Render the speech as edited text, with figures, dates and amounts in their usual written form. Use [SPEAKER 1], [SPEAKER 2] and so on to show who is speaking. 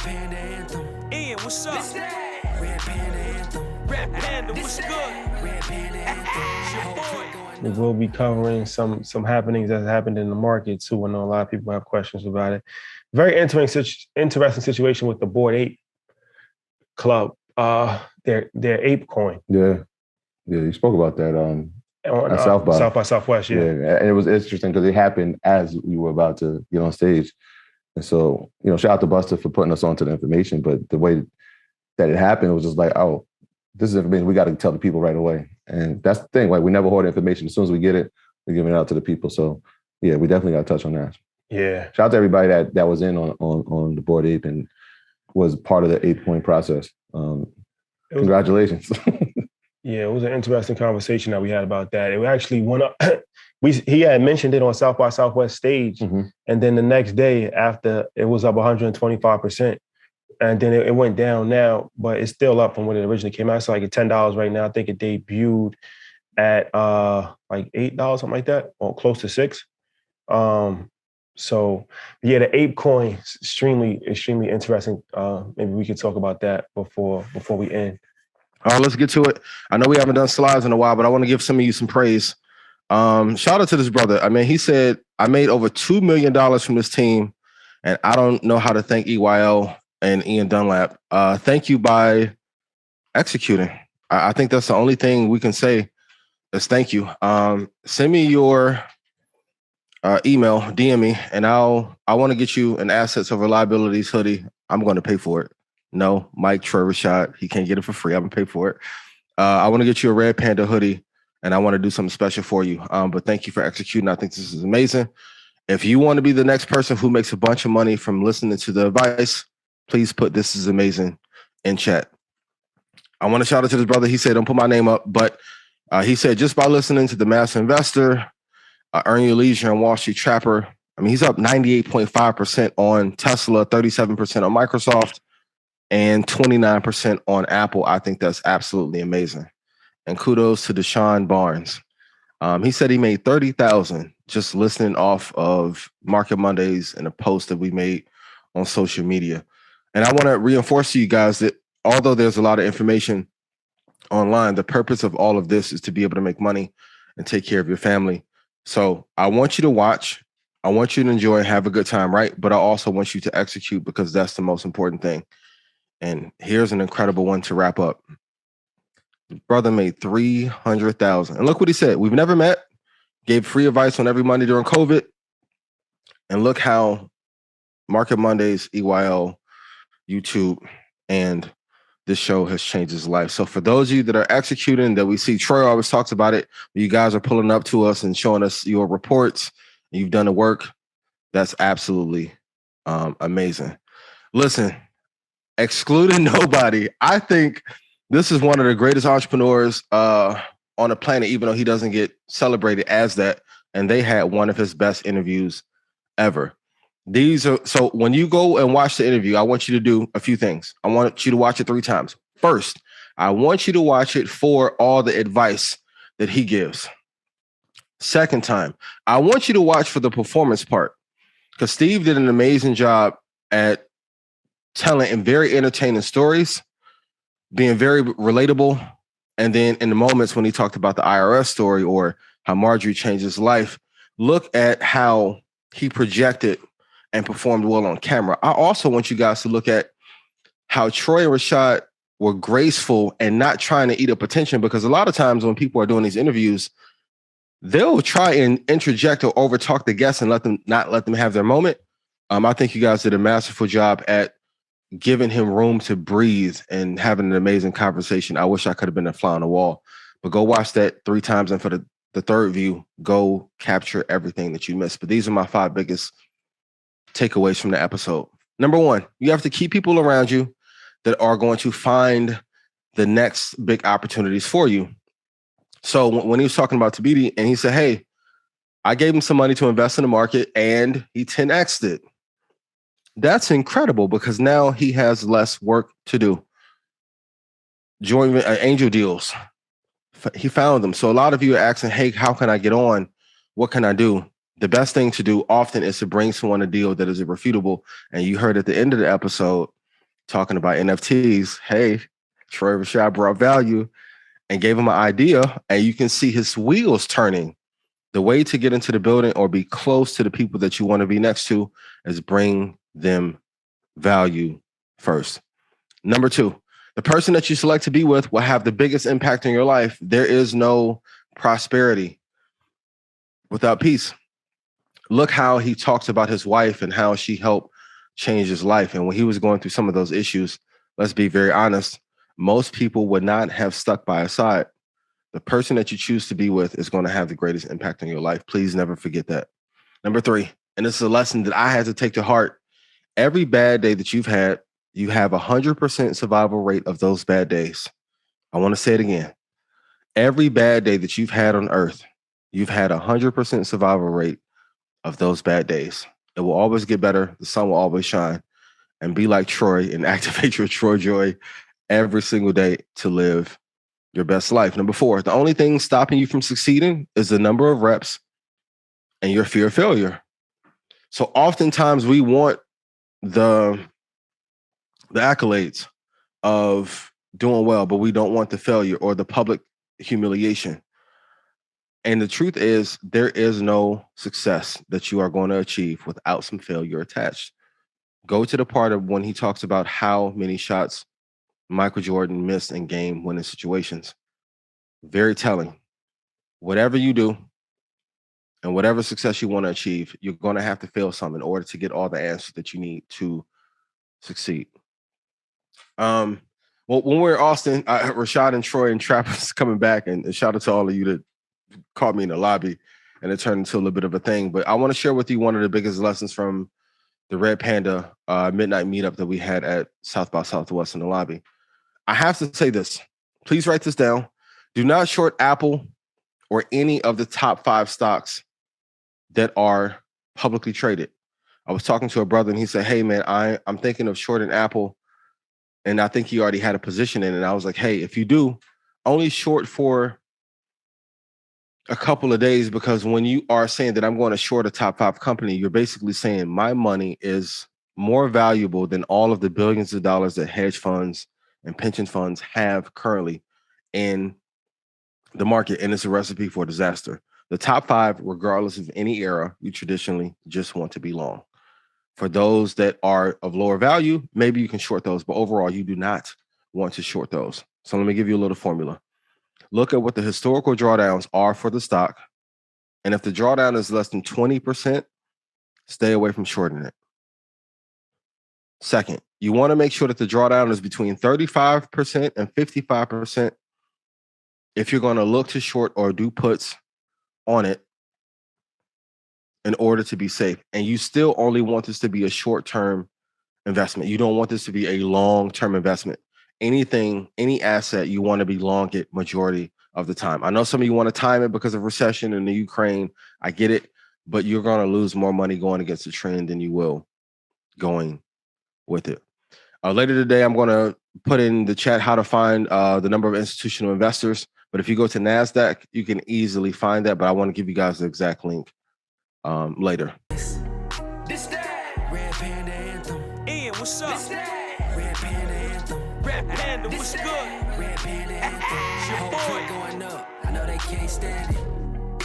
[SPEAKER 1] Panda Anthem.
[SPEAKER 2] Ian, what's up?
[SPEAKER 1] Red Panda Anthem.
[SPEAKER 2] Red Panda, what's good?
[SPEAKER 1] Red Panda Anthem.
[SPEAKER 3] We will be covering some happenings that happened in the market too. I know a lot of people have questions about it. Very interesting situation with the Bored Ape Club. Their ape coin.
[SPEAKER 4] Yeah, you spoke about that at South
[SPEAKER 3] by Southwest. Yeah,
[SPEAKER 4] and it was interesting because it happened as we were about to get on stage, and so shout out to Buster for putting us onto the information. But the way that it happened, it was just like, oh, this is information we got to tell the people right away, and that's the thing. Like, we never hoard information. As soon as we get it, we're giving it out to the people. So yeah, we definitely got to touch on that.
[SPEAKER 3] Yeah,
[SPEAKER 4] shout out to everybody that was in on the Bored Ape and was part of the 8-point process. Congratulations.
[SPEAKER 3] Yeah, it was an interesting conversation that we had about that. It actually went up. He had mentioned it on South by Southwest stage, and then the next day after, it was up 125%, and then it went down now, but it's still up from when it originally came out. It's like at $10 right now. I think it debuted at like $8, something like that, or close to $6. So yeah, the ape coin is extremely interesting. Maybe we could talk about that before we end.
[SPEAKER 5] All right, let's get to it. I know we haven't done slides in a while, but I want to give some of you some praise. Shout out to this brother. I mean, he said, I made over $2 million from this team, and I don't know how to thank EYL and Ian Dunlap. Thank you by executing. I think that's the only thing we can say is thank you. Send me your email, DM me, and I want to get you an Assets Over Liabilities hoodie. I'm going to pay for it. No, Mike Troy Rashad, he can't get it for free. I'm going to pay for it. I want to get you a Red Panda hoodie, and I want to do something special for you. But thank you for executing. I think this is amazing. If you want to be the next person who makes a bunch of money from listening to the advice, please put "This is amazing" in chat. I want to shout out to this brother. He said, don't put my name up, but he said, just by listening to The Master Investor, Earn Your Leisure, and Wall Street Trapper, I mean, he's up 98.5% on Tesla, 37% on Microsoft, and 29% on Apple. I think that's absolutely amazing. And kudos to Deshaun Barnes. He said he made $30,000 just listening off of Market Mondays and a post that we made on social media. And I want to reinforce to you guys that although there's a lot of information online, the purpose of all of this is to be able to make money and take care of your family. So I want you to watch. I want you to enjoy and have a good time, right? But I also want you to execute, because that's the most important thing. And here's an incredible one to wrap up. The brother made $300,000. And look what he said. We've never met. Gave free advice on every Monday during COVID. And look how Market Mondays, EYL, YouTube, and this show has changed his life. So for those of you that are executing, that we see, Troy always talks about it, you guys are pulling up to us and showing us your reports, and you've done the work. That's absolutely amazing. Listen, excluding nobody, I think this is one of the greatest entrepreneurs on the planet, even though he doesn't get celebrated as that. And they had one of his best interviews ever. So when you go and watch the interview, I want you to do a few things. I want you to watch it 3 times. First, I want you to watch it for all the advice that he gives. Second time, I want you to watch for the performance part, because Steve did an amazing job at telling in very entertaining stories, being very relatable. And then in the moments when he talked about the IRS story or how Marjorie changed his life, look at how he projected and performed well on camera. I also want you guys to look at how Troy and Rashad were graceful and not trying to eat up attention, because a lot of times when people are doing these interviews, they'll try and interject or overtalk the guests and not let them have their moment. I think you guys did a masterful job at giving him room to breathe and having an amazing conversation. I wish I could have been a fly on the wall, but go watch that 3 times. And for the third view, go capture everything that you missed. But these are my 5 biggest takeaways from the episode. Number 1, you have to keep people around you that are going to find the next big opportunities for you. So when he was talking about Tabiti and he said, hey, I gave him some money to invest in the market and he 10x'd it. That's incredible, because now he has less work to do. Join angel deals. He found them. So a lot of you are asking, hey, how can I get on? What can I do? The best thing to do often is to bring someone a deal that is irrefutable. And you heard at the end of the episode talking about NFTs. Hey, Troy Rashad brought value and gave him an idea, and you can see his wheels turning. The way to get into the building or be close to the people that you want to be next to is bring them value first. Number 2, the person that you select to be with will have the biggest impact in your life. There is no prosperity without peace. Look how he talks about his wife and how she helped change his life. And when he was going through some of those issues, let's be very honest, most people would not have stuck by his side. The person that you choose to be with is going to have the greatest impact on your life. Please never forget that. Number 3, and this is a lesson that I had to take to heart. Every bad day that you've had, you have 100% survival rate of those bad days. I want to say it again. Every bad day that you've had on earth, you've had 100% survival rate of those bad days. It will always get better. The sun will always shine. And be like Troy and activate your Troy joy every single day to live your best life. Number 4, the only thing stopping you from succeeding is the number of reps and your fear of failure. So oftentimes we want the accolades of doing well, but we don't want the failure or the public humiliation. And the truth is, there is no success that you are going to achieve without some failure attached. Go to the part of when he talks about how many shots Michael Jordan missed in game-winning situations. Very telling. Whatever you do and whatever success you want to achieve, you're going to have to fail some in order to get all the answers that you need to succeed. Well, when we're in Austin, Rashad and Troy and Trappers coming back, and shout out to all of you that caught me in the lobby, and it turned into a little bit of a thing. But I want to share with you one of the biggest lessons from the Red Panda midnight meetup that we had at South by Southwest in the lobby. I have to say this. Please write this down. Do not short Apple or any of the top 5 stocks that are publicly traded. I was talking to a brother and he said, hey, man, I'm thinking of shorting Apple. And I think he already had a position in it. And I was like, hey, if you do, only short for a couple of days, because when you are saying that I'm going to short a top 5 company, you're basically saying my money is more valuable than all of the billions of dollars that hedge funds and pension funds have currently in the market. And it's a recipe for disaster. The top 5, regardless of any era, you traditionally just want to be long. For those that are of lower value, maybe you can short those, but overall, you do not want to short those. So let me give you a little formula. Look at what the historical drawdowns are for the stock. And if the drawdown is less than 20%, stay away from shorting it. Second, you want to make sure that the drawdown is between 35% and 55% if you're going to look to short or do puts on it in order to be safe. And you still only want this to be a short-term investment. You don't want this to be a long-term investment. Anything, any asset, you want to be long it majority of the time. I know some of you want to time it because of recession in the Ukraine. I get it, but you're going to lose more money going against the trend than you will going with it. Later today, I'm going to put in the chat how to find the number of institutional investors. But if you go to NASDAQ, you can easily find that. But I want to give you guys the exact link later.
[SPEAKER 1] This that Red Panda anthem. Ian, what's up? This that Red Panda anthem. Red Panda, what's good? Red Panda anthem. Whole court going up. I know they can't stand it.